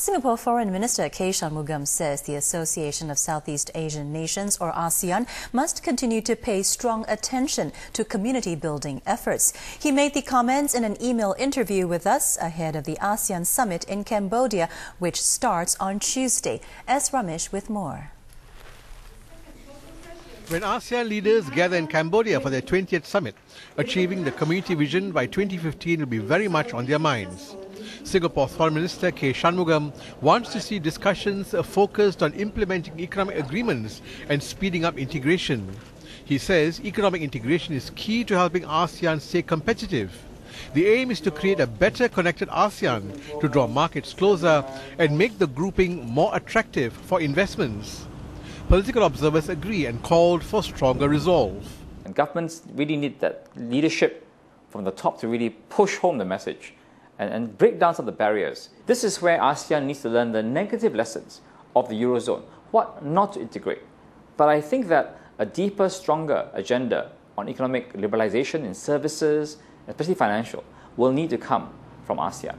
Singapore Foreign Minister Shanmugam says the Association of Southeast Asian Nations, or ASEAN, must continue to pay strong attention to community-building efforts. He made the comments in an email interview with us ahead of the ASEAN summit in Cambodia, which starts on Tuesday. S. Ramesh with more. When ASEAN leaders gather in Cambodia for their 20th summit, achieving the community vision by 2015 will be very much on their minds. Singapore's Foreign Minister Shanmugam wants to see discussions focused on implementing economic agreements and speeding up integration. He says economic integration is key to helping ASEAN stay competitive. The aim is to create a better connected ASEAN, to draw markets closer and make the grouping more attractive for investments. Political observers agree and called for stronger resolve. And governments really need that leadership from the top to really push home the message and break down some of the barriers. This is where ASEAN needs to learn the negative lessons of the Eurozone, what not to integrate. But I think that a deeper, stronger agenda on economic liberalization in services, especially financial, will need to come from ASEAN.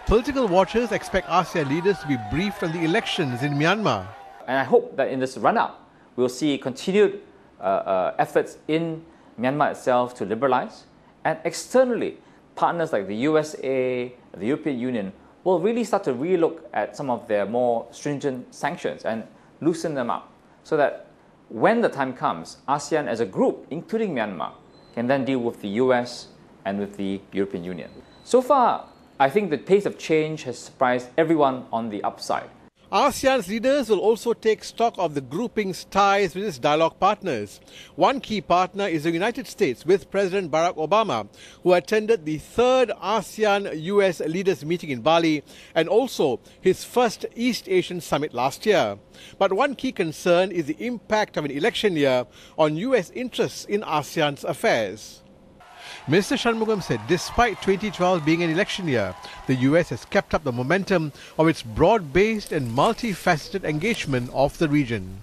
Political watchers expect ASEAN leaders to be briefed on the elections in Myanmar. And I hope that in this run-up, we'll see continued efforts in Myanmar itself to liberalize, and externally, partners like the USA, the European Union, will really start to relook at some of their more stringent sanctions and loosen them up, so that when the time comes, ASEAN as a group, including Myanmar, can then deal with the US and with the European Union. So far, I think the pace of change has surprised everyone on the upside. ASEAN's leaders will also take stock of the grouping's ties with its dialogue partners. One key partner is the United States, with President Barack Obama, who attended the third ASEAN-US leaders meeting in Bali and also his first East Asian summit last year. But one key concern is the impact of an election year on US interests in ASEAN's affairs. Mr. Shanmugam said despite 2012 being an election year, the US has kept up the momentum of its broad-based and multifaceted engagement of the region.